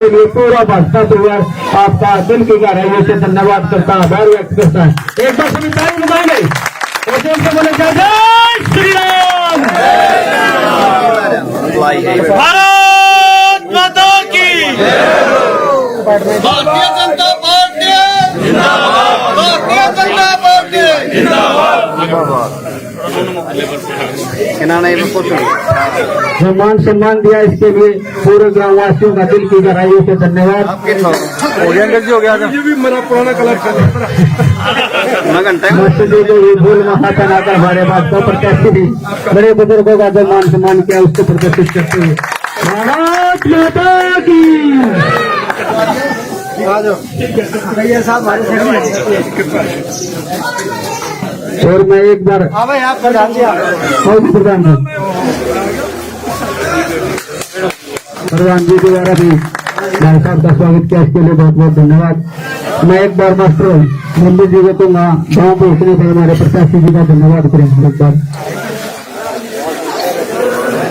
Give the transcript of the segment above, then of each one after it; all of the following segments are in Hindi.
के लिए पूरा भाजपा परिवार आपका दिल की गहराइयों से धन्यवाद करता है, आभार व्यक्त करता है। एक बार सभी ताली बजाएंगे और जोर से बोले जय श्री राम। भारत माता की भारतीय जनता पार्टी जिंदाबाद, भारतीय जनता पार्टी जिंदाबाद। जो मान सम्मान दिया इसके लिए पूरे ग्रामवासियों का दिल की गहराइयों से धन्यवाद। हो गया ये भी मेरा पुराना कलेक्शन भूल महातनाकर हमारे भाजपा प्रत्याशी भी बड़े बुजुर्गों का जो मान सम्मान किया उसको प्रदर्शित करते हुए भारत माता की। और मैं एक बार प्रधान जी द्वारा भी भाई साहब का स्वागत किया, इसके लिए बहुत बहुत धन्यवाद। मैं एक बार मास्टर मंदिर जी को कहूँगा गाँव पहुँचने पर हमारे प्रत्याशी जी का धन्यवाद करेंगे एक बार।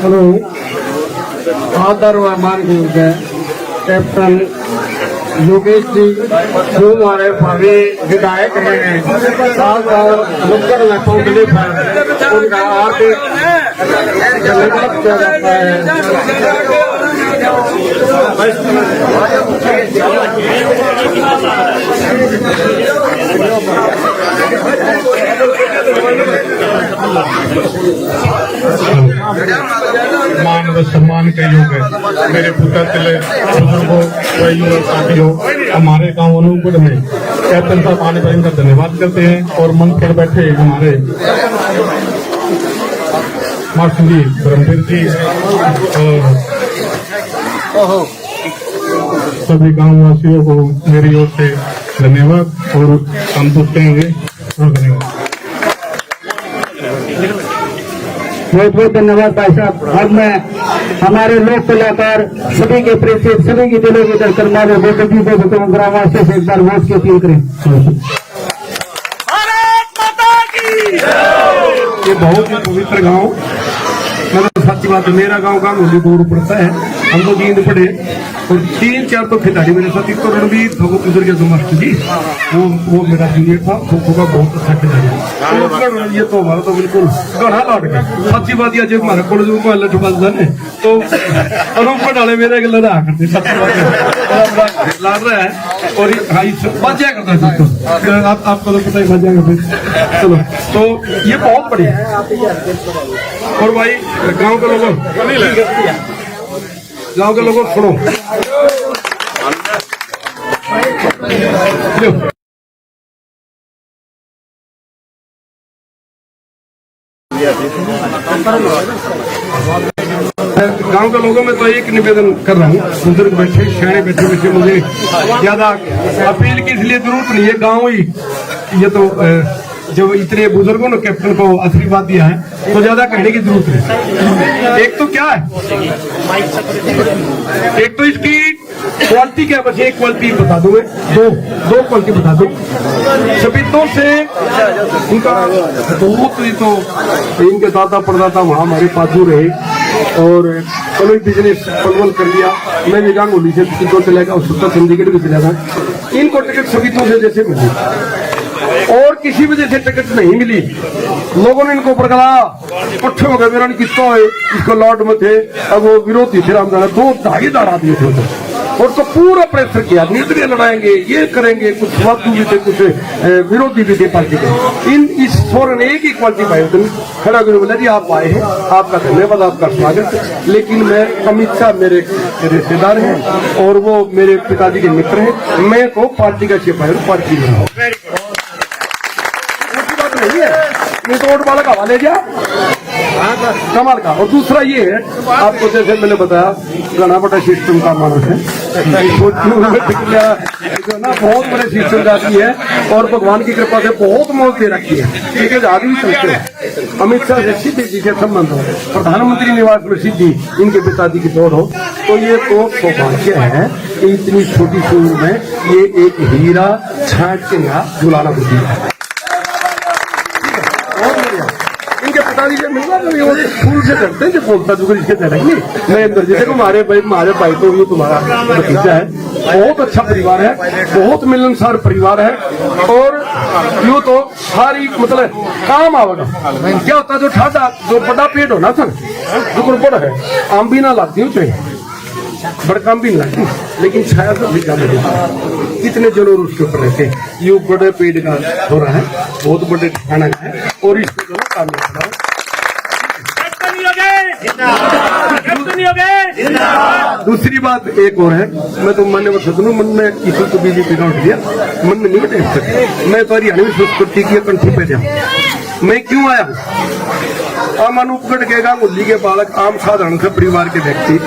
हेलो आदर व मान कैप्टन योगेश जी जो हमारे भावी विधायक हैं, साथ नुक्कड़ में पहुंचने पर उनका आर्थिक धन्यवाद किया जाता है। मान व सम्मान के योग है मेरे पुत्र चले बुजुर्गों व युवा साथियों, हमारे गांव अनूपगढ़ में कैप्टन साहब आने पर इनका धन्यवाद करते हैं। और मंच पर बैठे हमारे मास्टर जी धर्मवीर जी और सभी गांव वासियों को मेरी ओर से धन्यवाद और संतुष्ट होंगे। बहुत बहुत धन्यवाद भाई साहब। अब मैं हमारे लोक कलाकार सभी के परिचित सभी की दिलों की धड़कन मारे बेटे जी को बताऊँ ग्रामवासियों से एक बार वोट की अपील करें। भारत माता की ये बहुत ही पवित्र गांव, मतलब सच्ची बात है, मेरा गांव गांगोली दूर पड़ता है, हम तो जींद पड़े और 3-4 तो खिलाड़ी मेरे साथ। एक तो रणवीर भगत गुजर गया जो मास्टर जी, वो मेरा जूनियर था, खो का बहुत अच्छा खिलाड़ी। ये तो हमारा तो बिल्कुल गढ़ा लौट गया। सच्ची बात यह जब हमारे कॉलेज में पहले छुपा ने तो अनूपगढ़ वाले मेरे लड़ा करते, सच्ची बात लड़ रहा है और बचा करता है। आपको तो पता ही बचा करते। चलो तो ये बहुत बढ़िया। और भाई गांव के लोगों सुनो, गांव के लोगों में तो एक निवेदन कर रहा हूँ, बुजुर्ग बैठे सियाने बैठे मुझे ज्यादा अपील की इसलिए जरूरत नहीं है। गांव ही ये तो जब इतने बुजुर्गों ने कैप्टन को आशीर्वाद दिया है तो ज्यादा कहने की जरूरत नहीं। एक तो क्या है, एक तो इसकी क्वालिटी क्या, बस एक क्वालिटी बता दूं मैं, दो क्वालिटी बता दूं। सभी से उनका बहुत ही तो इनके दादा परदादा वहाँ हमारे पाजू रहे और कोई बिजनेस पलवल कर लिया। मैं भी गांगोली से तो चला गया, उसका चंडीगढ़ भी चला गया। इनको टिकट सभी से जैसे मिली और किसी वजह से टिकट नहीं मिली, लोगों ने इनको पकड़ा, पट्टे हो गए, मेरा किस्सा है इसको लॉर्ड में थे, अब वो विरोधी थे राम 2-2.5 दाड़ा दिए थे और तो पूरा प्रेशर किया, निर्दलीय लड़ाएंगे, ये करेंगे, कुछ स्वादु भी थे, कुछ विरोधी भी थे पार्टी के। इस फौरन एक ही क्वालिटी भाई खड़ा करके बोला जी आप आए हैं, आपका धन्यवाद, आपका स्वागत। लेकिन मैं अमित शाह मेरे रिश्तेदार हैं और वो मेरे पिताजी के मित्र हैं, मैं तो पार्टी का सिपाही हूँ, पार्टी में हूँ, नहीं है नहीं तो वोट वाला का हवाले जा कमाल का। और दूसरा ये है, आपको जैसे मैंने बताया घना बड़ा सिस्टम का मानस है, जो ना बहुत बड़े सिस्टम जाती है और भगवान की कृपा से बहुत मौत दे रखी है, ठीक है, आदमी चलते हैं। अमित शाह से सीधे जी के संबंध हो, प्रधानमंत्री निवास में सीधी इनके पिताजी की दौड़ हो, तो ये तो सौभाग्य है कि इतनी छोटी सी उम्र में ये एक हीरा छाट के यहाँ बुलाना बुद्धि है। बता दीजिए मिलना कभी वो फूल से करते हैं जो बोलता जो इसके तरह मैं अंदर जैसे को हमारे भाई तो ये तुम्हारा भतीजा है, बहुत अच्छा परिवार है, बहुत मिलनसार परिवार है और यूँ तो सारी मतलब काम आवेगा। क्या होता है जो ठाडा जो बड़ा पेड़ होना सर जो बड़ा है आम भी ना लाती हूँ चाहिए बड़ा काम भी नहीं लाती लेकिन छाया तो भी काम कितने जरूर उसके ऊपर रहते हैं। ये बड़े पेड़ का हो रहा है, बहुत बड़े ठिकाना का है और इसको जो काम दूसरी बात एक और है, मैं तो मन में सोचूं मन में किसी को बीजेपी का उठ दिया मन में नहीं बैठ सकते। मैं तो हरियाणवी संस्कृति की कंठी पे जाऊँ। मैं क्यों आया हूँ? आम अनुपगढ़ के गांगुली के बालक आम साधारण से परिवार के व्यक्ति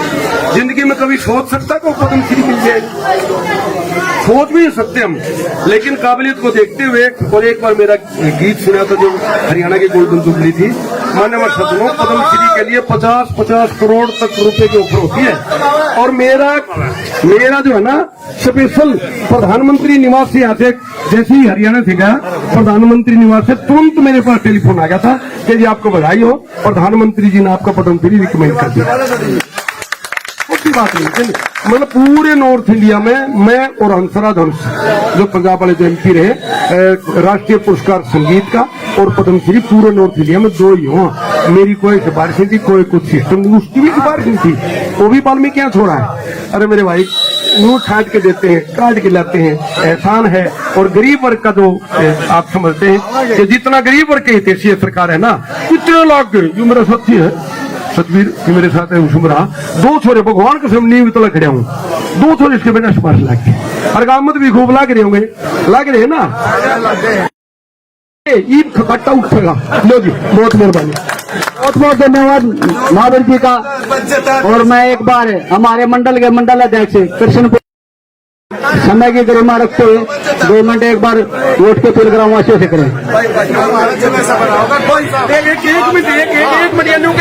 जिंदगी में कभी सोच सकता को पद्मश्री मिल जाएगी? सोच भी नहीं सकते हम, लेकिन काबिलियत को देखते हुए और एक बार मेरा गीत सुना था जो हरियाणा की गोल्डन जुबली थी, मानव सदनों पद्मश्री के लिए 50-50 करोड़ तक रुपए की ऑफर होती है और मेरा जो है ना स्पेशल प्रधानमंत्री निवास से यहाँ से जैसे ही हरियाणा से गया प्रधानमंत्री निवास से तुरंत मेरे पास टेलीफोन आ गया था कि जी आपको बधाई हो, प्रधानमंत्री जी ने आपका पद्मश्री रिकमेंड कर दिया। बात नहीं मतलब पूरे नॉर्थ इंडिया में मैं और हंसराज हंस जो पंजाब वाले जो MP रहे राष्ट्रीय पुरस्कार संगीत का और पद्मश्री पूरे नॉर्थ इंडिया में 2 ही हो। मेरी कोई सिफारिश नहीं थी, कोई कुछ सिस्टम नहीं, उसकी भी सिफारिश नहीं थी, वो भी बाल में क्या छोड़ा है। अरे मेरे भाई मुंह छाट के देते हैं, काट के लाते हैं, एहसान है। और गरीब वर्ग का जो आप समझते हैं कि जितना गरीब वर्ग के हितैषी सरकार है ना इतने लाख जो मेरा साथी है सतवीर की मेरे साथ है उसमरा 2 छोरे भगवान के सामने नहीं तो खड़े हूँ 2 छोरे इसके बिना सिफारिश लाग गए और गामत भी खूब लाग रहे होंगे, लाग रहे ना ईद खट्टा उठेगा। लो जी बहुत मेहरबानी, बहुत बहुत धन्यवाद महावीर जी का। और मैं एक बार हमारे मंडल के मंडल अध्यक्ष कृष्ण समय की गरिमा रखते हुए गवर्नमेंट एक बार वोट के अपील ग्रामवासियों से करें।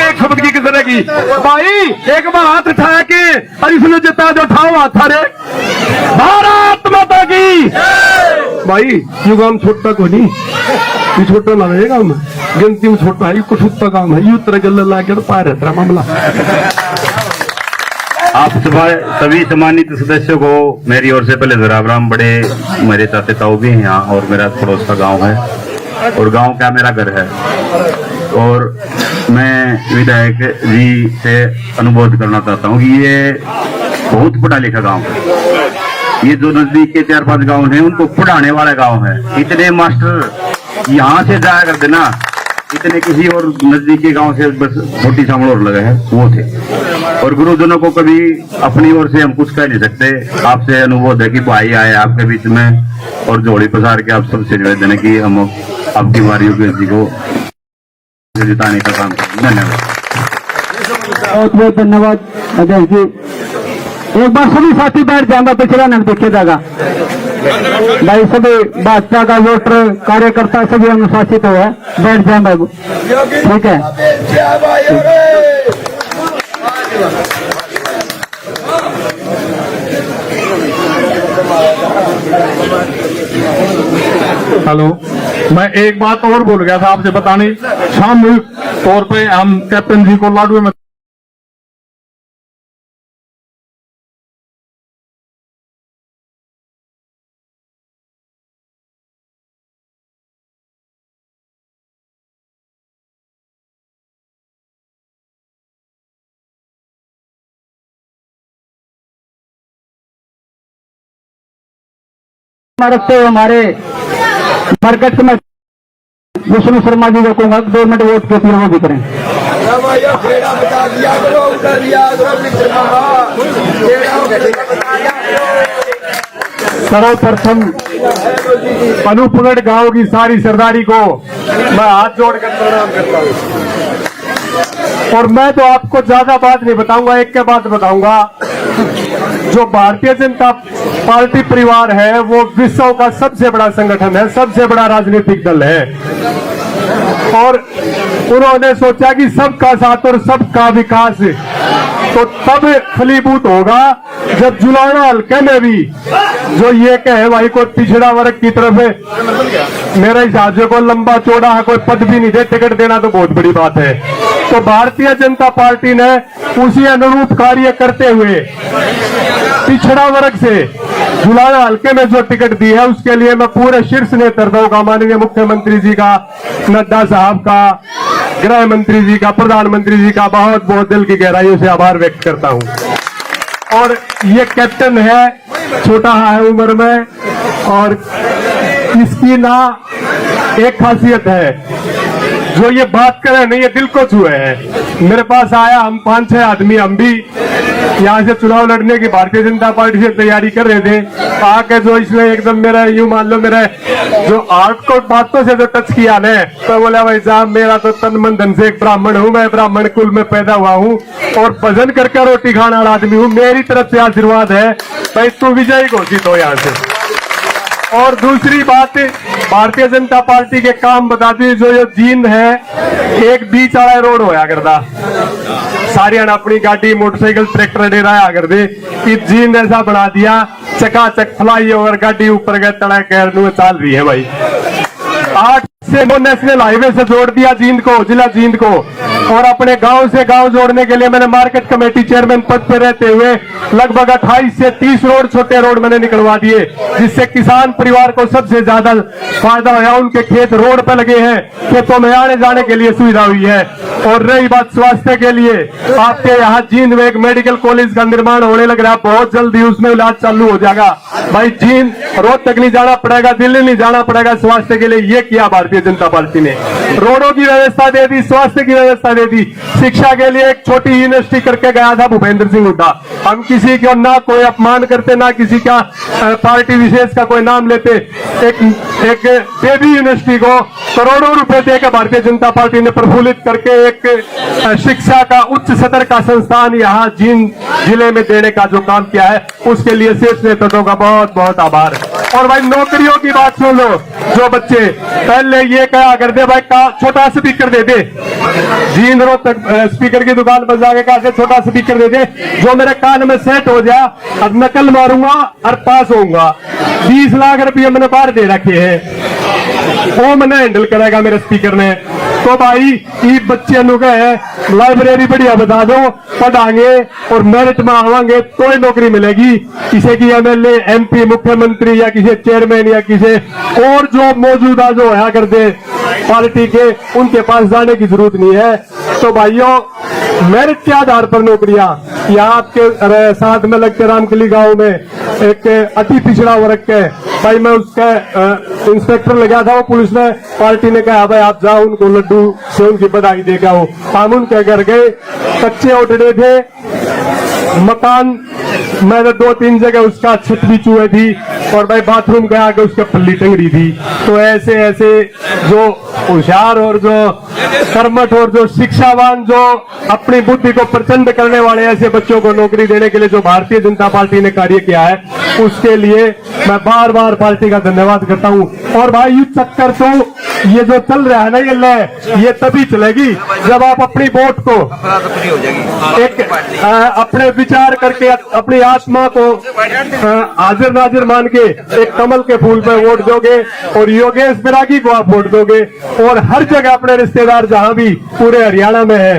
एक शब्द की किसी की भाई एक बार हाथ उठाया के और इसने जितना जो उठाओ हाथ रे भारत माता की भाई ये काम छोटा को नहीं, ये छोटा ना रहेगा हम गिनती में छोटा है, कुछ उत्ता काम है, ये उत्तर गल ला के पार रहता मामला। आप सभी सम्मानित सदस्यों को मेरी ओर से पहले राम राम। बड़े मेरे चाचे ताऊ भी हैं यहाँ और मेरा पड़ोस का गांव है और गांव क्या मेरा घर है और मैं विधायक जी से अनुरोध करना चाहता हूँ कि ये बहुत पढ़ा लिखा गांव है। ये जो नजदीक के 4-5 गांव हैं उनको पढ़ाने वाला गांव है। इतने मास्टर यहाँ से जाया करते ना, इतने किसी और नजदीक के गांव से बस छोटी सामड़ और लगे हैं वो थे। और गुरुजनों को कभी अपनी ओर से हम कुछ कह नहीं सकते। आपसे अनुरोध है कि भाई आए आपके बीच में और जोड़ी पसार के आप सबसे निवेदन है कि हम आपकी बारियों के जी को जिताने का काम करें। धन्यवाद, बहुत बहुत धन्यवाद अध्यक्ष जी। एक बार सभी साथी बैठ जाएंगे, पिछड़ा न देखे जाएगा भाई। सभी भाजपा का वोटर कार्यकर्ता सभी अनुशासित हुआ है, बैठ जाएंगे ठीक है। हेलो, मैं एक बात और बोल गया था आपसे बताने। सामूहिक तौर पे हम कैप्टन जी को लाडू में रखते हुए हमारे मार्केट में विष्णु शर्मा जी को कहूंगा 2 मिनट वोट के अपील भी करें। सर्वप्रथम अनुपगढ़ गांव की सारी सरदारी को मैं हाथ जोड़कर प्रणाम करता हूं। और मैं तो आपको ज्यादा बात नहीं बताऊंगा, एक के बात बताऊंगा। जो भारतीय जनता पार्टी परिवार है वो विश्व का सबसे बड़ा संगठन है, सबसे बड़ा राजनीतिक दल है और उन्होंने सोचा कि सबका साथ और सबका विकास तो तब फलीभूत होगा जब जुलाना हल्के में भी जो ये कहे भाई कोई पिछड़ा वर्ग की तरफ मेरा हिसाब से कोई लंबा चौड़ा है, कोई पद भी नहीं दे, टिकट देना तो बहुत बड़ी बात है। तो भारतीय जनता पार्टी ने उसी अनुरूप कार्य करते हुए पिछड़ा वर्ग से जुलाना हल्के में जो टिकट दी है उसके लिए मैं पूरे शीर्ष नेतृत्व का, माननीय मुख्यमंत्री जी का, नड्डा साहब का, गृह मंत्री जी का, प्रधानमंत्री जी का बहुत बहुत दिल की गहराइयों से आभार व्यक्त करता हूं। और ये कैप्टन है, छोटा है उम्र में, और इसकी ना एक खासियत है, जो ये बात करे नहीं, ये दिल को छुए है। मेरे पास आया, हम 5-6 आदमी, हम भी यहाँ से चुनाव लड़ने की भारतीय जनता पार्टी से तैयारी कर रहे थे, आके जो इसने एकदम मेरा यूं मान लो मेरे जो आर्ट को बातों से जो टच किया ने, तो बोला भाई साहब मेरा तो तन मन धन से एक ब्राह्मण हूँ, मैं ब्राह्मण कुल में पैदा हुआ हूँ और भजन करके रोटी खाने वाला आदमी हूँ, मेरी तरफ से आशीर्वाद है भाई तू विजयी घोषित हो यहाँ से। और दूसरी बात, भारतीय जनता पार्टी के काम बता दी, जो ये जींद है एक बीच वाला रोड होया करता, सारी अपनी गाड़ी मोटरसाइकिल ट्रैक्टर डेरा आ कर दे, कि जींद ऐसा बना दिया चकाचक फ्लाई ओवर, गाड़ी ऊपर गए तड़ा कैर चाल रही है भाई। 8 से 9 नेशनल हाईवे से जोड़ दिया जींद को, जिला जींद को, और अपने गांव से गांव जोड़ने के लिए मैंने मार्केट कमेटी चेयरमैन पद पर रहते हुए लगभग 28 से 30 रोड, छोटे रोड मैंने निकलवा दिए, जिससे किसान परिवार को सबसे ज्यादा फायदा हुआ। उनके खेत रोड पर लगे हैं, खेतों में आने जाने के लिए सुविधा हुई है। और रही बात स्वास्थ्य के लिए, आपके यहाँ जींद में एक मेडिकल कॉलेज का निर्माण होने लग रहा है, बहुत जल्दी उसमें इलाज चालू हो जाएगा भाई। जींद रोड तक नहीं जाना पड़ेगा, दिल्ली नहीं जाना पड़ेगा स्वास्थ्य के लिए, ये किया भारतीय जनता पार्टी ने। रोडों की व्यवस्था दे दी, स्वास्थ्य की व्यवस्था दे दी, शिक्षा के लिए एक छोटी यूनिवर्सिटी करके गया था भूपेंद्र सिंह हुड्डा। हम किसी को ना कोई अपमान करते, ना किसी का पार्टी विशेष का कोई नाम लेते, एक बेबी यूनिवर्सिटी को करोड़ों रुपए देकर भारतीय जनता पार्टी ने प्रफुल्लित करके एक शिक्षा का उच्च स्तर का संस्थान यहाँ जींद जिले में देने का जो काम किया है, उसके लिए शीर्ष नेतृत्व का बहुत बहुत आभार। और भाई नौकरियों की बात सुन लो, जो बच्चे पहले ये कहा करते भाई छोटा स्पीकर दे दे, जींद रोड तक स्पीकर की दुकान पर जाके कहा से छोटा स्पीकर दे दे, जो मेरे कान में सेट हो जाए, अब नकल मारूंगा और पास होऊंगा। 20 लाख रुपये मैंने बाहर दे रखे हैं, वो मैंने हैंडल करेगा मेरे स्पीकर ने। तो भाई ये बच्चे लोग है लाइब्रेरी बढ़िया बता दो, पढ़ाएंगे और मेरिट में आवांगे तो ही नौकरी मिलेगी। किसी की एमएलए, एमपी, मुख्यमंत्री या किसी चेयरमैन या किसी और जो मौजूदा जो होया करते पार्टी के, उनके पास जाने की जरूरत नहीं है। तो भाइयों मेरिट के आधार पर नौकरियां यहाँ आपके साथ में लगते रामकली गांव में एक अति पिछड़ा वर्ग के भाई, मैं उसका इंस्पेक्टर लगा था, वो पुलिस ने पार्टी ने कहा भाई आप जाओ उनको लड्डू से उनकी बधाई देगा। वो हम उनके घर गए, कच्चे ओटड़े थे, मकान मैंने 2-3 जगह उसका छत भी चुए थी, और भाई बाथरूम के आगे उसके पल्ली टंगड़ी थी। तो ऐसे ऐसे जो होशियार और जो कर्मठ और जो शिक्षावान, जो अपनी बुद्धि को प्रचंड करने वाले ऐसे बच्चों को नौकरी देने के लिए जो भारतीय जनता पार्टी ने कार्य किया है, उसके लिए मैं बार बार पार्टी का धन्यवाद करता हूं। और भाई ये चक्कर तो ये जो चल रहा है ना, ये तभी चलेगी जब आप अपनी वोट को एक अपने विचार करके, अपनी आत्मा को हाजिर नाजिर मान के एक कमल के फूल पर वोट दोगे, और योगेश बिरागी को आप वोट दोगे, और हर जगह अपने रिश्तेदार जहां भी पूरे हरियाणा में है,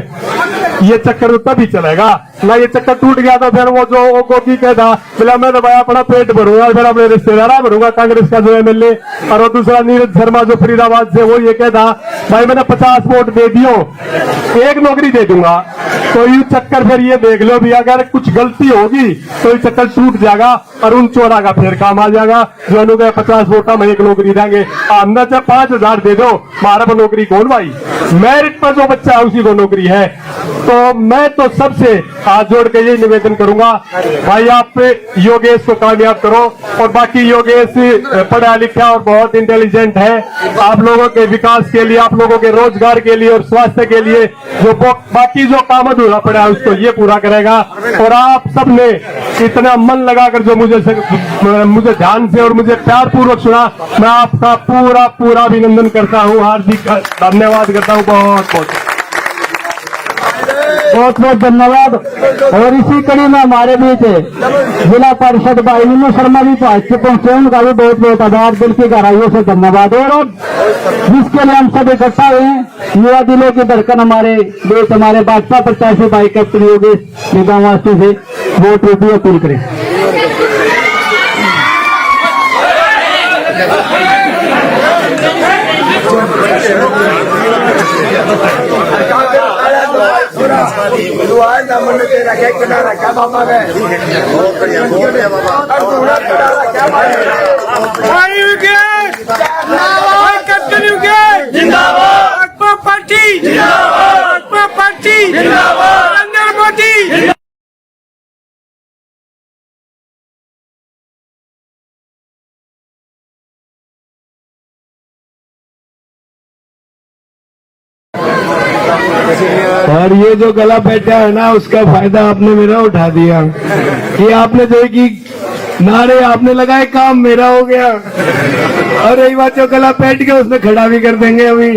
ये चक्कर तो तभी चलेगा ना। ये चक्कर टूट गया तो फिर वो जो गोगी कहता बोला मैं तो भाई अपना पेट भरूंगा, फिर अपने रिश्तेदार भरूंगा, कांग्रेस का जो एमएलए, और दूसरा नीरज शर्मा जो फरीदाबाद से, वो ये कहता भाई मैंने 50 वोट दे दियो, एक नौकरी दे दूंगा। तो ये चक्कर फिर ये देख लो भी, अगर कुछ गलती होगी तो ये चक्कर टूट जाएगा और उन चोरा का फिर काम आ जाएगा, जो अनुगे 50 वोटा में एक नौकरी देंगे, हमने चाहे 5000 दे दो, हमारा पर नौकरी कौन भाई, मेरिट पर जो बच्चा है उसी को नौकरी है। तो तो मैं तो सबसे हाथ जोड़ के यही निवेदन करूंगा, भाई आप योगेश को कामयाब करो। और बाकी योगेश पढ़ा लिखा और बहुत इंटेलिजेंट है, आप लोगों के विकास के लिए, आप लोगों के रोजगार के लिए और स्वास्थ्य के लिए जो बाकी जो काम अधूरा पड़ा है उसको ये पूरा करेगा। और आप सबने इतना मन लगाकर जो मुझे ध्यान से और मुझे प्यार पूर्वक सुना, मैं आपका पूरा अभिनंदन करता हूँ, हार्दिक धन्यवाद करता हूँ। बहुत बहुत धन्यवाद। और इसी कड़ी में हमारे बीच जिला परिषद भाई मीनू शर्मा भी पहुंचे, उनका भी बहुत बहुत आभार, दिल की गहराइयों से धन्यवाद। और जिसके लिए हम सब इकट्ठा हुए हैं, युवा दिलों की धड़कन हमारे देश, हमारे भाजपा प्रत्याशी भाई कैप्टन योगेश निगमवासी से वोट रूपी अपील करें। और ये जो गला बैठा है ना, उसका फायदा आपने मेरा उठा दिया कि आपने जो कि नारे आपने लगाए, काम मेरा हो गया। और रही बात जो गला बैठ गया, उसने खड़ा भी कर देंगे अभी।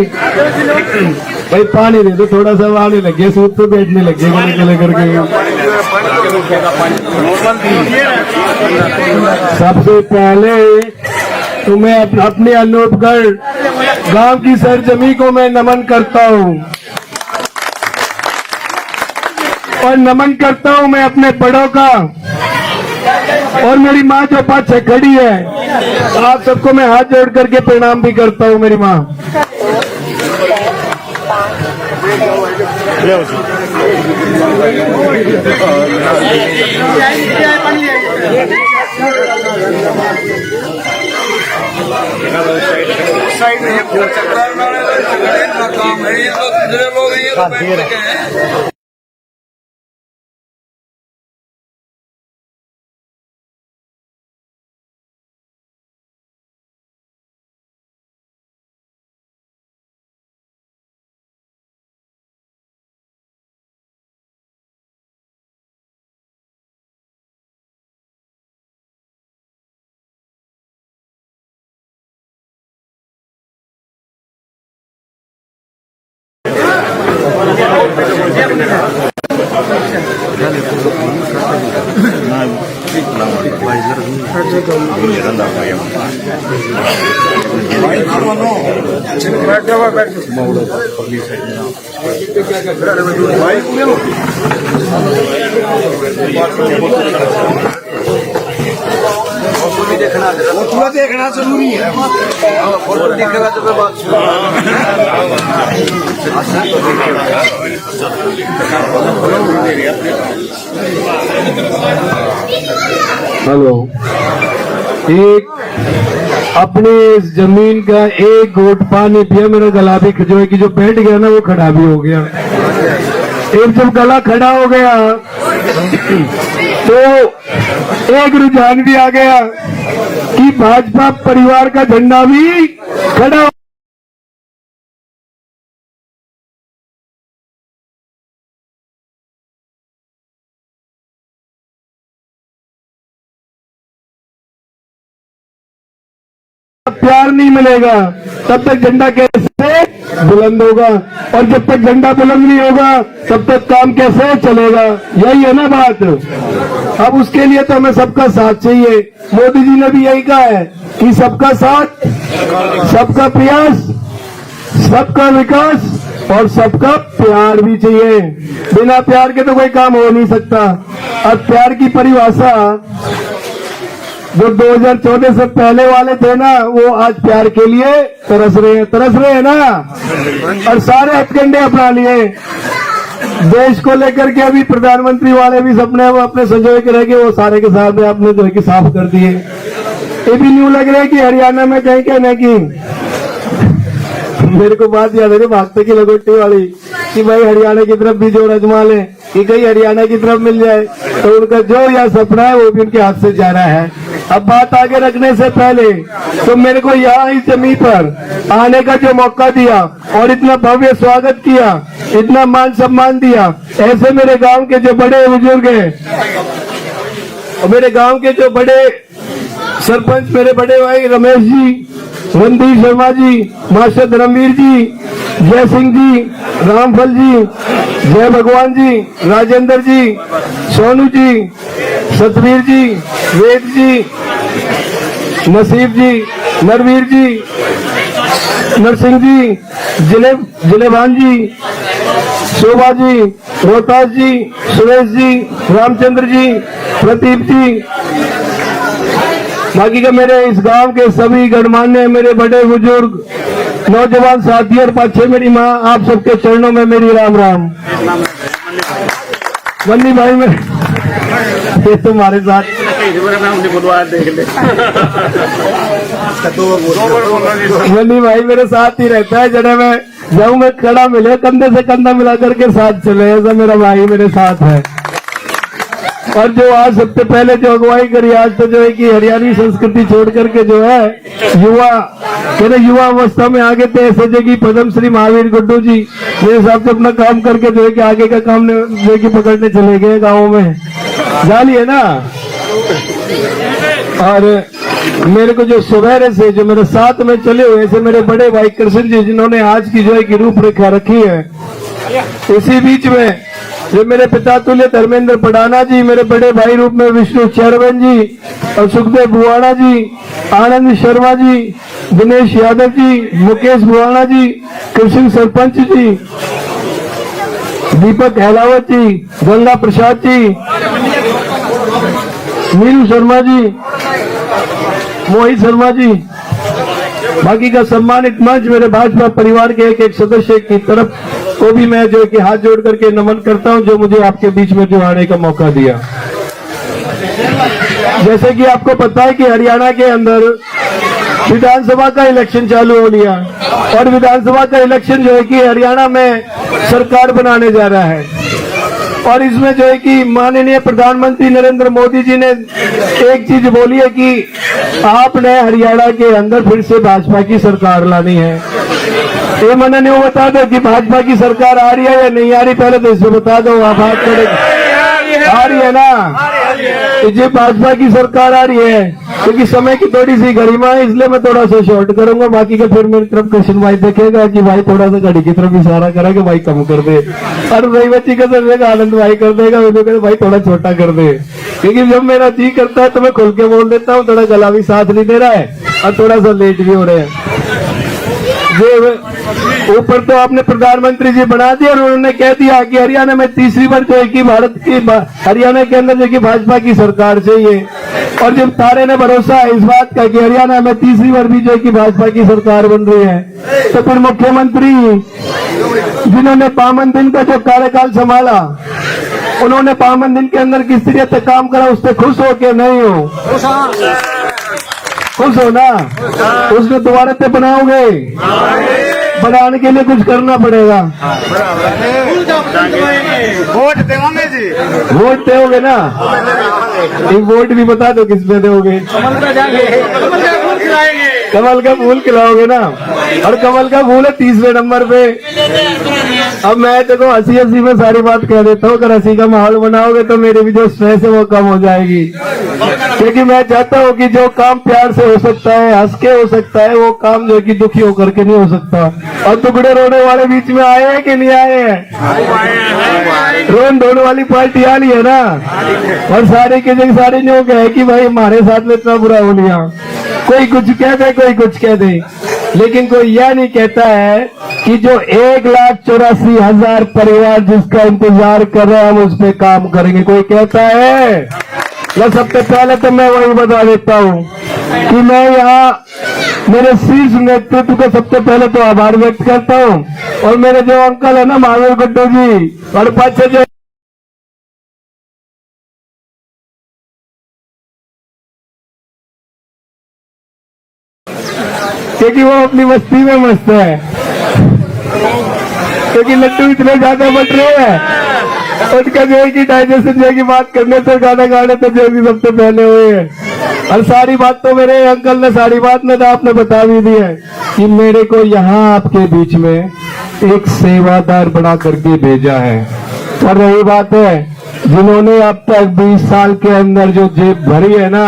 भाई पानी दे दो, थोड़ा सा आने लगे, सूद पे बैठने लगे गले करके। सबसे पहले तो मैं अपने अनूपगढ़ गांव की सरजमी को मैं नमन करता हूँ, और नमन करता हूँ मैं अपने बड़ों का। और मेरी माँ जो पाछे खड़ी है, आप सबको मैं हाथ जोड़ करके प्रणाम भी करता हूँ, मेरी माँ। देखना जरूरी है, फोटो दिखेगा तो मैं बात हेलो, एक अपने इस जमीन का एक घोट पानी पिया, मेरा गला भी खजोए कि जो बैठ गया ना वो खड़ा भी हो गया। एक जब गला खड़ा हो गया तो एक रुझान भी आ गया कि भाजपा परिवार का झंडा भी खड़ा हो। प्यार नहीं मिलेगा तब तक झंडा कैसे बुलंद होगा, और जब तक झंडा बुलंद नहीं होगा तब तक काम कैसे चलेगा। यही है ना बात। अब उसके लिए तो हमें सबका साथ चाहिए। मोदी जी ने भी यही कहा है कि सबका साथ, सबका प्रयास, सबका विकास और सबका प्यार भी चाहिए। बिना प्यार के तो कोई काम हो नहीं सकता। अब प्यार की परिभाषा जो 2014 से पहले वाले थे ना, वो आज प्यार के लिए तरस रहे हैं ना, और सारे हथकंडे अपना लिए। देश को लेकर के अभी प्रधानमंत्री वाले भी सपने वो अपने संजोए के रह गए, वो सारे के सामने आपने जो है कि साफ कर दिए। ये भी न्यू लग रहा है कि हरियाणा में कहीं कहना कि मेरे को बात याद है भागते की लगोटी वाली कि भाई हरियाणा की तरफ भी जोर आजमा ले, कि कहीं हरियाणा की तरफ मिल जाए, तो उनका जो यह सपना है वो भी उनके हाथ से जा रहा है। अब बात आगे रखने से पहले तो मेरे को यहाँ इस जमीन पर आने का जो मौका दिया और इतना भव्य स्वागत किया, इतना मान सम्मान दिया, ऐसे मेरे गांव के जो बड़े बुजुर्ग हैं और मेरे गांव के जो बड़े सरपंच, मेरे बड़े भाई रमेश जी, रणधीर शर्मा जी, मास्टर धर्मवीर जी, जय सिंह जी, रामफल जी, जय भगवान जी, राजेंद्र जी, सोनू जी, सतवीर जी, वेद जी, नसीब जी, नरवीर जी, नरसिंह जी, जिलेबान जी, शोभा जी, रोहतास जी, सुरेश जी, रामचंद्र जी, प्रदीप जी, बाकी का मेरे इस गांव के सभी गणमान्य, मेरे बड़े बुजुर्ग, नौजवान साथी और पाछे मेरी माँ, आप सबके चरणों में मेरी राम राम। बन्नी भाई ये तुम्हारे साथ बन्नी भाई मेरे साथ ही रहता है, जड़े में जब मैं खड़ा मिले कंधे से कंधा मिला करके साथ चले, ऐसा मेरा भाई मेरे साथ है। और जो आज सबसे पहले जो अगुवाई करी, आज तो जो है कि हरियाणवी संस्कृति छोड़ करके जो है युवा अवस्था में आगे थे, ऐसे जो कि पद्मश्री महावीर गुड्डू जी मेरे हिसाब से अपना काम करके जो है कि आगे का काम जो है कि पकड़ने चले गए गाँव में, जानी है ना। और मेरे को जो सुबह से जो मेरे साथ में चले हुए ऐसे मेरे बड़े भाई कृष्ण जी, जिन्होंने आज की जो है कि रूपरेखा रखी है, इसी बीच में जो मेरे पिता तुल्य धर्मेंद्र पडाना जी, मेरे बड़े भाई रूप में विष्णु चैरवन जी और सुखदेव बुआना जी, आनंद शर्मा जी, दिनेश यादव जी, मुकेश बुआना जी, कृष्ण सरपंच जी, दीपक हेलावत जी, गंगा प्रसाद जी, मीरू शर्मा जी, मोहित शर्मा जी, बाकी का सम्मानित मंच मेरे भाजपा परिवार के एक एक सदस्य की तरफ को भी मैं जो कि हाथ जोड़ करके नमन करता हूं, जो मुझे आपके बीच में जो आने का मौका दिया। जैसे कि आपको पता है कि हरियाणा के अंदर विधानसभा का इलेक्शन चालू हो लिया और विधानसभा का इलेक्शन जो है कि हरियाणा में सरकार बनाने जा रहा है, और इसमें जो है कि माननीय प्रधानमंत्री नरेंद्र मोदी जी ने एक चीज बोली है कि आपने हरियाणा के अंदर फिर से भाजपा की सरकार लानी है। ये मैंने नहीं बता दो कि भाजपा की सरकार आ रही है या नहीं आ रही, पहले तो इसमें बता दो। आप बात करें आ रही है ना, जी भाजपा की सरकार आ रही है, क्योंकि समय की थोड़ी सी गरिमा है, इसलिए मैं थोड़ा सा शॉर्ट करूंगा, बाकी का फिर मेरी तरफ कृष्ण भाई देखेगा कि भाई थोड़ा सा घड़ी की तरफ इशारा करा कि भाई कम कर दे, और रही बच्ची का देगा आनंद भाई कर देगा, वो कहते भाई थोड़ा छोटा कर दे, क्योंकि जब मेरा जी करता है तो मैं खुल के बोल देता हूँ, थोड़ा गला भी साथ नहीं दे रहा है और थोड़ा सा लेट भी हो रहे हैं। ऊपर तो आपने प्रधानमंत्री जी बना दिया और उन्होंने कह दिया कि हरियाणा में तीसरी बार जो है कि भारत की हरियाणा के अंदर जो कि भाजपा की सरकार चाहिए, और जब सारे ने भरोसा है इस बात का कि हरियाणा में तीसरी बार भी जो है कि भाजपा की सरकार बन रही है, तो फिर मुख्यमंत्री जिन्होंने 52 दिन का जो कार्यकाल संभाला, उन्होंने 52 दिन के अंदर किस तरह से काम करा, उससे खुश हो के नहीं हो? खुश हो ना? उसको दोबारा से बनाओगे? बनाने के लिए कुछ करना पड़ेगा। वोट देंगे जी, वोट दोगे ना? एक वोट भी बता दो किस पे दोगे? कमल का फूल खिलाओगे ना, और कमल का फूल है 30वें नंबर पे। अब मैं देखो हंसी हंसी में सारी बात कह देता हूँ, अगर हंसी का माहौल बनाओगे तो मेरी भी जो स्ट्रेस है वो कम हो जाएगी, क्योंकि मैं चाहता हूँ कि जो काम प्यार से हो सकता है, हंस के हो सकता है, वो काम जो कि दुखी होकर के नहीं हो सकता। और टुकड़े रोने वाले बीच में आए हैं कि नहीं आए हैं? रोन ढोने वाली पार्टी आ रही है ना, और सारे के जगह सारे ने कहे कि भाई हमारे साथ में इतना बुरा हो लिया, कोई कुछ कह दे कोई कुछ कह दे, लेकिन कोई यह नहीं कहता है कि जो 1,84,000 परिवार जिसका इंतजार कर रहे हैं हम उस पर काम करेंगे। कोई कहता है? मैं सबसे पहले तो मैं वही बता देता हूँ कि मैं यहाँ मेरे शीर्ष नेतृत्व का सबसे पहले तो आभार व्यक्त करता हूँ, और मेरे जो अंकल है ना महावीर गुड्डू जी, और पाछे जो क्योंकि वो अपनी मस्ती में मस्त है। क्योंकि लड्डू इतने ज्यादा बट रहे हैं, उनका जो है कि डाइजेशन जो है कि बात करने से गाना गाने तो जो है कि सबसे पहले हुए हैं। और सारी बात तो मेरे अंकल ने सारी बात में तो आपने बता भी दी है कि मेरे को यहाँ आपके बीच में एक सेवादार बना करके भेजा है। और रही बात है जिन्होंने अब तक 20 साल के अंदर जो जेब भरी है ना,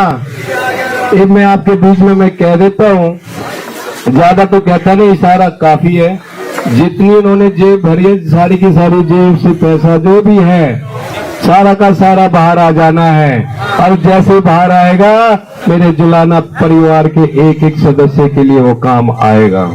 ये मैं आपके बीच में मैं कह देता हूँ, ज्यादा तो कहता नहीं, इशारा काफी है। जितनी उन्होंने जेब भरी है, सारी की सारी जेब से पैसा जो भी है सारा का सारा बाहर आ जाना है। और जैसे बाहर आएगा मेरे जुलाना परिवार के एक एक सदस्य के लिए वो काम आएगा।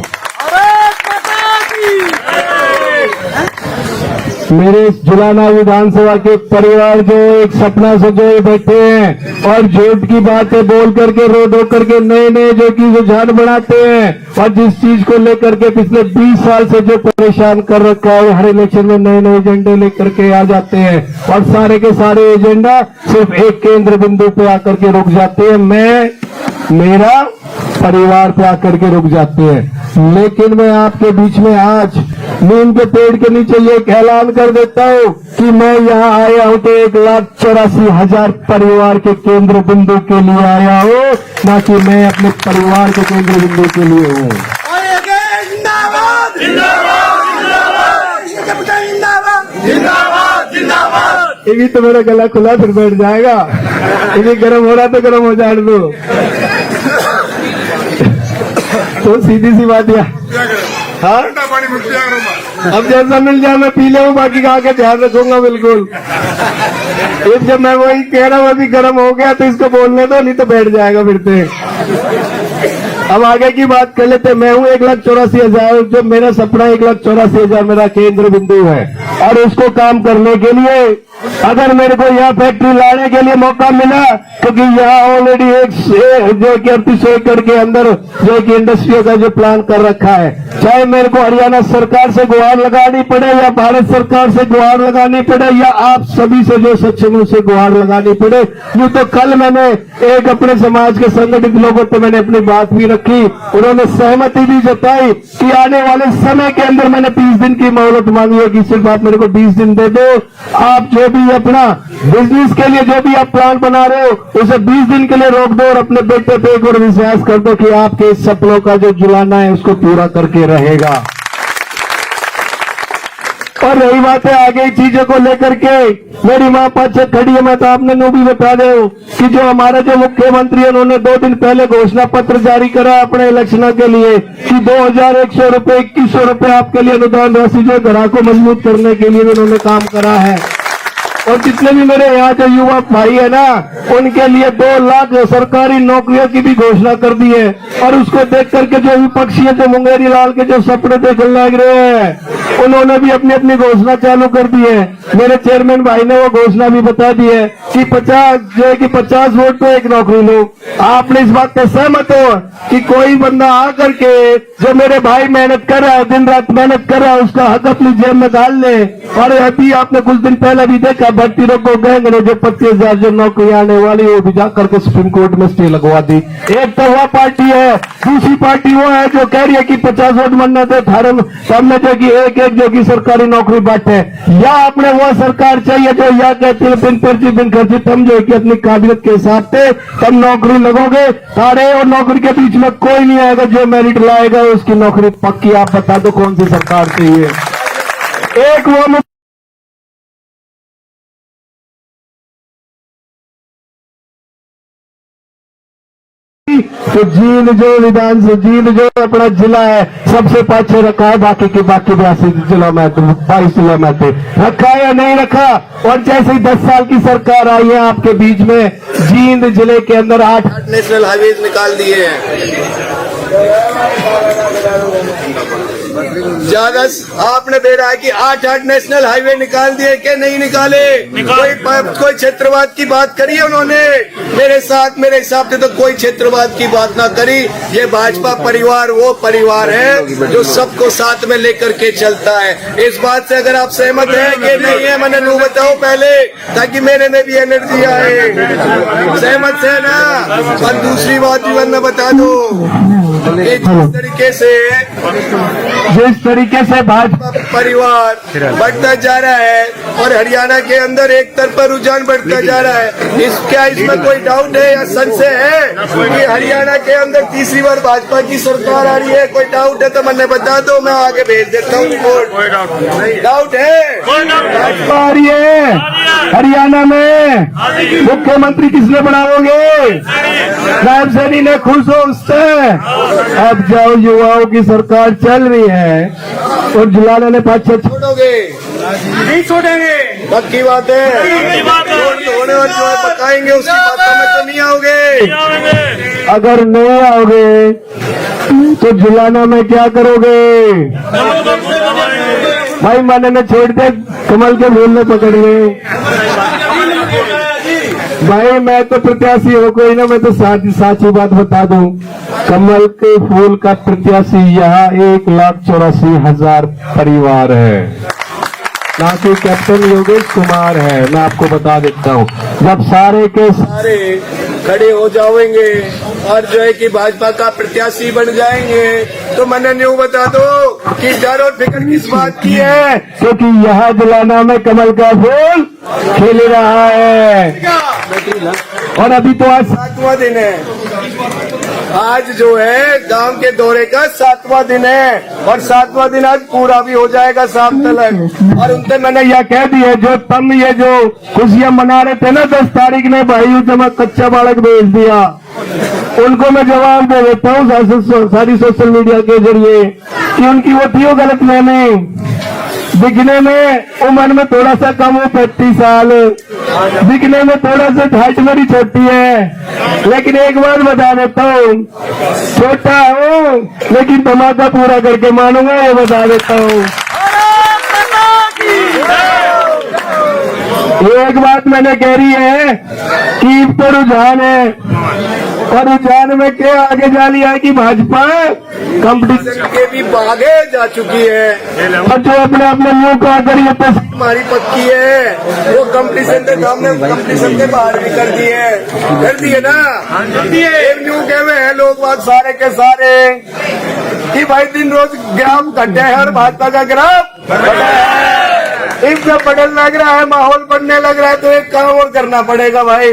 मेरे इस जुलाना विधानसभा के परिवार जो एक सपना सजोए बैठे हैं और झूठ की बातें बोल करके रो धो करके नए नए जो की रुझान बनाते हैं, और जिस चीज को लेकर के पिछले 20 साल से जो परेशान कर रखा है, हर इलेक्शन में नए नए एजेंडे लेकर के आ जाते हैं और सारे के सारे एजेंडा सिर्फ एक केंद्र बिंदु पे आकर के रुक जाते हैं, मेरा परिवार पे आकर के रुक जाते हैं। लेकिन मैं आपके बीच में आज नीम के पेड़ के नीचे ये ऐलान कर देता हूँ कि मैं यहाँ आया हूँ तो 1,84,000 परिवार के केंद्र बिंदु के लिए आया हूँ, ना कि मैं अपने परिवार के केंद्र बिंदु के लिए हूँ। ये भी तो मेरा गला खुला फिर बैठ जाएगा, ये भी गर्म हो रहा तो गर्म हो जाए दो। तो सीधी सी बात है, हाँ अब जैसा मिल जाए मैं पी ले, बाकी का आगे ध्यान रखूंगा बिल्कुल। एक जब मैं वही कह रहा हूँ अभी गर्म हो गया तो इसको बोलने दो, नहीं तो बैठ जाएगा फिर से। अब आगे की बात कर लेते। मैं हूँ 1,84,000, जो मेरा सपना 1,84,000 मेरा केंद्र बिंदु है, और उसको काम करने के लिए अगर मेरे को यहाँ फैक्ट्री लाने के लिए मौका मिला, क्योंकि यहाँ ऑलरेडी एक जो कि 38 एकड़ के अंदर जो कि इंडस्ट्री का जो प्लान कर रखा है, चाहे मेरे को हरियाणा सरकार से गुहार लगानी पड़े या भारत सरकार से गुहार लगानी पड़े या आप सभी से जो सक्षम उनसे गुहार लगानी पड़े। यूं तो कल मैंने एक अपने समाज के संगठित लोगों पे मैंने अपनी बात भी रखी, उन्होंने सहमति भी जताई कि आने वाले समय के अंदर मैंने 20 दिन की मोहलत मांगी है कि सिर्फ आप मेरे को 20 दिन दे दो, आप जो भी अपना बिजनेस के लिए जो भी आप प्लान बना रहे हो उसे 20 दिन के लिए रोक दो और अपने बेटे पे एक और विश्वास कर दो कि आपके इस सपनों का जो जुलाना है उसको पूरा करके रहेगा। और रही बात है आगे चीजों को लेकर के, मेरी माँ पाछे खड़ी है, मैं तो आपने नो भी बता दे कि जो हमारा जो मुख्यमंत्री है उन्होंने 2 दिन पहले घोषणा पत्र जारी करा अपने इलेक्शन के लिए कि 2,100 रुपए 2,100 रुपए आपके लिए अनुदान राशि जो घरों को मजबूत करने के लिए भी उन्होंने काम करा है। और जितने भी मेरे यहाँ जो युवा भाई है ना, उनके लिए 2 लाख सरकारी नौकरियों की भी घोषणा कर दी है। और उसको देख करके जो विपक्षी है, जो मुंगेरी लाल के जो सपने देखने लग रहे हैं, उन्होंने भी अपनी अपनी घोषणा चालू कर दी है। मेरे चेयरमैन भाई ने वो घोषणा भी बता दी है कि 50 वोट पे 1 नौकरी लो। आपने इस बात पर सहमत हो कि कोई बंदा आकर के जो मेरे भाई मेहनत कर रहा है, दिन रात मेहनत कर रहा है, उसका हक अपनी जेब में डाल ले। और अभी आपने कुछ दिन पहले भी देखा भर्ती रोको गैंग ने जो 25,000 जो नौकरी आने वाली वो भी जाकर के सुप्रीम कोर्ट में स्टे लगवा दी। एक तो वह पार्टी है, दूसरी पार्टी वो है जो कह रही है कि 50 वोट बनने थे थारे सामने जो कि एक जो कि सरकारी नौकरी बांटे। या आपने वो सरकार चाहिए जो या कहती है बिन पर्ची बिन खर्ची, तुम जो कि अपनी काबिलियत के हिसाब से तुम नौकरी लगोगे, थारे और नौकरी के बीच में कोई नहीं आएगा, जो मेरिट लाएगा उसकी नौकरी पक्की। आप बता दो कौन सी सरकार चाहिए। एक वो तो जींद जो जींद जो अपना जिला है सबसे पाछे रखा है, बाकी 82 जिला में 22 जिला में रखा है या नहीं रखा। और जैसे ही 10 साल की सरकार आई है आपके बीच में, जींद जिले के अंदर 8 नेशनल हाईवे निकाल दिए हैं। ज्यादा आपने बेड़ा है कि 8 नेशनल हाईवे निकाल दिए कि नहीं निकाले? कोई क्षेत्रवाद की बात करी है उन्होंने? मेरे साथ मेरे हिसाब से तो कोई क्षेत्रवाद की बात ना करी। ये भाजपा परिवार वो परिवार है जो सबको साथ में लेकर के चलता है। इस बात से अगर आप सहमत हैं कि नहीं है, मैंने नू बताओ पहले ताकि मेरे में भी एनर्जी आए। सहमत है ना? और दूसरी बात भी मैं बता दूं, जिस तरीके से भाजपा परिवार बढ़ता जा रहा है और हरियाणा के अंदर एक तरफा रुझान बढ़ता जा रहा है। क्या इसमें कोई डाउट है या संशय है कि हरियाणा के अंदर तीसरी बार भाजपा की सरकार आ रही है? कोई डाउट है तो मैंने बता दो, मैं आगे भेज देता हूँ रिपोर्ट। डाउट है? भाजपा आ रही है हरियाणा में, मुख्यमंत्री किसने बनाओगे? नायब सैनी ने खुश हो उससे। अब जाओ, युवाओं की सरकार चल रही है और जुलाना ने पाछे छोड़ोगे? नहीं छोड़ेंगे, पक्की बात है। छोड़ने और जो है पकाएंगे उसकी बातों में तो नहीं आओगे। अगर नहीं आओगे तो जुलाना में क्या करोगे? भाई मैंने न छोड़ दे, कमल के फूल में पकड़ गए। भाई मैं तो प्रत्याशी हो कोई ना, मैं तो साची बात बता दूं, कमल के फूल का प्रत्याशी यहाँ 1,84,000 परिवार है, ना कि कैप्टन योगेश कुमार है। मैं आपको बता देता हूँ, जब सारे के सारे खड़े हो जाओगे और जो है कि भाजपा का प्रत्याशी बन जाएंगे तो मैंने न्यू बता दो कि डर और फिक्र किस बात की है? क्योंकि यहाँ जुलाना में कमल का फूल खिल रहा है। और अभी तो आज 7वां दिन है। आज जो है गांव के दौरे का 7वां दिन है और 7वां दिन आज पूरा भी हो जाएगा शाम तक। और उनसे मैंने यह कह दिया, जो तुम ये जो खुशियां मना रहे थे ना 10 तारीख ने, भाई जब कच्चा बालक भेज दिया, उनको मैं जवाब दे देता हूँ सारी सोशल मीडिया के जरिए कि उनकी वो थी वो गलत मैंने। दिखने में उम्र में थोड़ा सा कम हो, 35 साल, दिखने में थोड़ा सा हाइट मेरी छोटी है, लेकिन एक बात बता देता हूँ, छोटा हूँ लेकिन धमाका पूरा करके मानूंगा, ये बता देता हूँ। एक बात मैंने कह रही है कि तो रुझान है, और रुझान में क्या आगे जा लिया है कि भाजपा कंपटीशन के भी आगे जा चुकी है और जो अपने अपने मुंह को आकर ये तो हमारी पक्की है, वो कंपटीशन के सामने कंपटीशन के बाहर भी कर दिए ना। एक न्यू कहे हुए हैं लोग बात सारे के सारे कि भाई दिन रोज ग्राफ घटे है और भाजपा का ग्राफ जब बढ़ने लग रहा है, माहौल बनने लग रहा है, तो एक काम और करना पड़ेगा भाई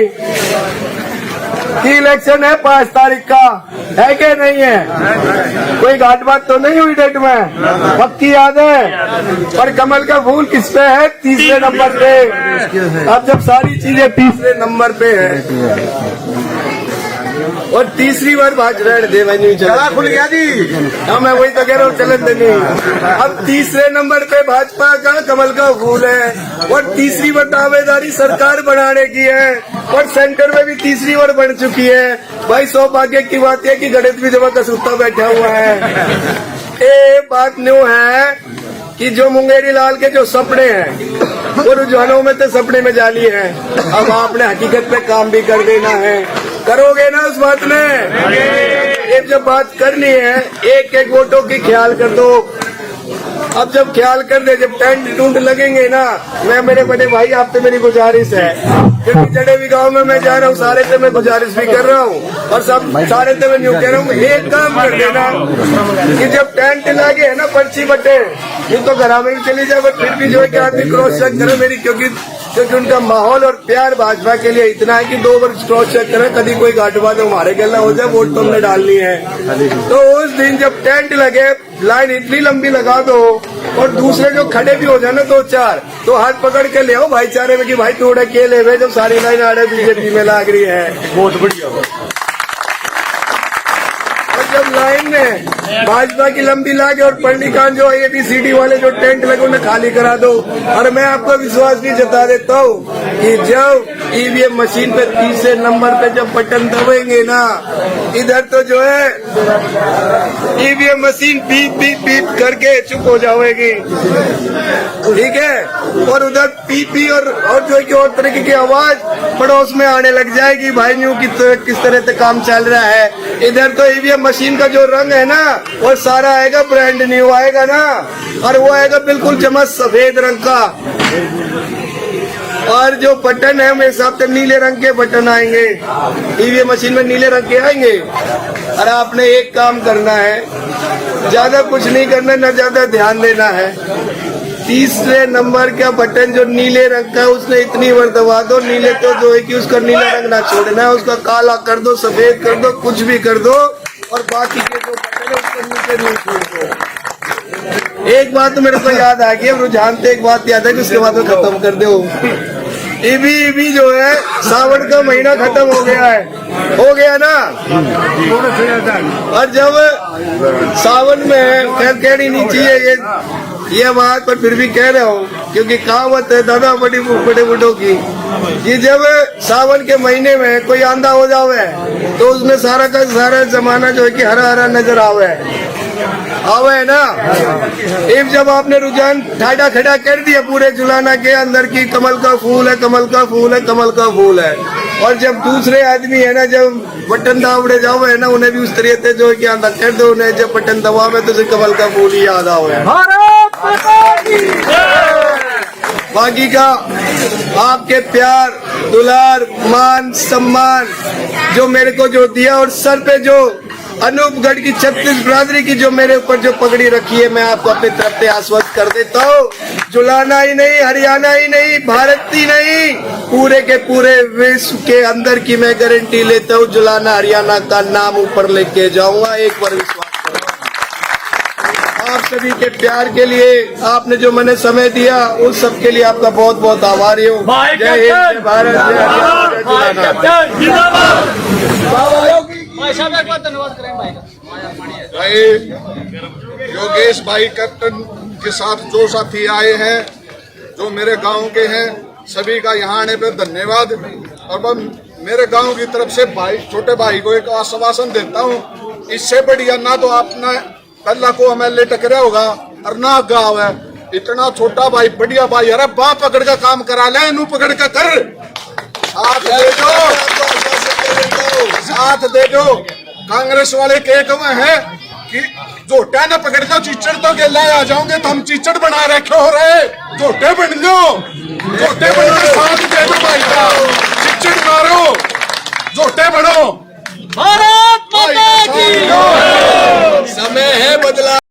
कि इलेक्शन है 5 तारीख का, है कि नहीं है? कोई घाट बात तो नहीं हुई डेट में, पक्की याद है। पर कमल का फूल किस पे है? तीसरे नंबर पे। अब जब सारी चीजें तीसरे नंबर पे है और तीसरी बार भाजपा दे चला खुल गया जी। हाँ मैं वही तो कह रहा हूँ, चलन देनी। अब तीसरे नंबर पे भाजपा का कमल का फूल है और तीसरी बार दावेदारी सरकार बनाने की है और सेंटर में भी तीसरी बार बन चुकी है। भाई सौभाग्य की बात है कि गणित भी जब कसूता बैठा हुआ है। ये बात न्यू है कि जो मुंगेरी लाल के जो सपने हैं वो रुझानों में तो सपने में जाली है। अब आपने हकीकत पे काम भी कर देना है, करोगे ना उस बात में? एक जब बात करनी है, एक एक वोटों की ख्याल कर दो। अब जब ख्याल कर दे, जब टेंट टूंट लगेंगे ना, मैं मेरे बड़े भाई आपसे मेरी गुजारिश है, क्योंकि जड़े भी गाँव में मैं जा रहा हूँ, सारे से मैं गुजारिश भी कर रहा हूँ और सब सारे से मैं न्यू कह रहा हूँ, एक काम कर देना कि जब टेंट लगे है ना पर्ची बटे, ये तो घर में भी चली जाए, बट फिर भी जो है कि आदमी क्रॉस चेक करे मेरी, क्योंकि उनका माहौल और प्यार भाजपा के लिए इतना है कि 2 वर्ष क्रॉस चेक करें, कभी कोई घाटबाज हमारे गला हो जाए, वोट तो हमने डालनी है। तो उस दिन जब टेंट लगे, लाइन इतनी लंबी लगा दो और दूसरे जो खड़े भी हो जाए ना 2-4, तो हाथ पकड़ के ले आओ भाईचारे में कि भाई थोड़े केले हुए, जब सारी लाइन आड़े बीजेपी में लग रही है, बहुत बढ़िया। जब लाइन में भाजपा की लंबी लागे और पंडिकान जो ABCD वाले जो टेंट लगे उन्हें खाली करा दो। और मैं आपको विश्वास भी जता देता हूँ कि जब EVM मशीन पे तीसरे नंबर पे जब बटन दबाएंगे ना, इधर तो जो है EVM machine beep beep beep करके चुप हो जाएगी, ठीक है, और उधर पीपी और जो है कि और तरीके की आवाज पड़ोस में आने लग जाएगी, भाई न्यू किस तरह से काम चल रहा है। इधर तो EVM मशीन का जो रंग है ना वो सारा आएगा ब्रांड न्यू आएगा ना, और वो आएगा बिल्कुल चमक सफेद रंग का, और जो बटन है मेरे हिसाब से नीले रंग के बटन आएंगे, EVM मशीन में नीले रंग के आएंगे। और आपने एक काम करना है, ज्यादा कुछ नहीं करना, न ज्यादा ध्यान देना है, तीसरे नंबर का बटन जो नीले रंग का है उसने इतनी बार दबा दो, नीले तो जो है कि उसका नीला रंग ना छोड़ना है, उसका काला कर दो, सफेद कर दो, कुछ भी कर दो, और बाकी के जो बटन है उसको नीचे नहीं छोड़ दो। एक बात तो मेरे को याद आ गई, रुझान तो एक बात याद है कि उसके बाद में खत्म कर दो। ईबी जो है सावन का महीना खत्म हो गया है, हो गया ना। और जब सावन में खैर कहनी नहीं चाहिए ये बात, पर फिर भी कह रहा हूँ क्योंकि कहावत है दादा बड़े बुढ़ों की, कि जब सावन के महीने में कोई आंधा हो जावे तो उसमें सारा का सारा जमाना जो है कि हरा हरा नजर आवे है ना। एक जब आपने रुझान ठाडा खड़ा कर दिया पूरे जुलाना के अंदर की कमल का फूल है, कमल का फूल है, कमल का फूल है, और जब दूसरे आदमी है ना जब बटन दावड़े जाओ है ना उन्हें भी उस तरीके जो है कि आंधा कर दो, उन्हें जब बटन दबावे तो कमल का फूल ही याद आवे। बाकी का आपके प्यार दुलार मान सम्मान जो मेरे को जो दिया, और सर पे जो अनूपगढ़ की 36 बिरादरी की जो मेरे ऊपर जो पगड़ी रखी है, मैं आपको अपनी तरफ से आश्वस्त कर देता हूँ, जुलाना ही नहीं, हरियाणा ही नहीं, भारत ही नहीं, पूरे के पूरे विश्व के अंदर की मैं गारंटी लेता हूँ, जुलाना हरियाणा का नाम ऊपर लेके जाऊंगा। एक बार विश्वास आप सभी के प्यार के लिए आपने जो मैंने समय दिया उस सब के लिए आपका बहुत बहुत आभारी हूँ। जय हिंद, जय भारत, जय हरियाणा, जय जुलाना। भाई योगेश भाई कैप्टन के साथ जो साथी आए हैं जो मेरे गांव के हैं सभी का यहाँ आने पर धन्यवाद। और मैं मेरे गांव की तरफ से भाई छोटे भाई को एक आश्वासन देता हूँ, इससे बढ़िया ना तो आपने कल्ला को एमएलए टकरा होगा और ना गाँव है, इतना छोटा भाई बढ़िया भाई, अरे बाँ पकड़ का काम करा ले, इनू पकड़ का कर, साथ दे दो, साथ दे दो। कांग्रेस वाले के में है कि झोटा न पकड़ दो चिचड़ तो गेला आ जाओगे तो हम चिचड़ बना रखे हो रहे, झोटे बन लो, झोटे बन के साथ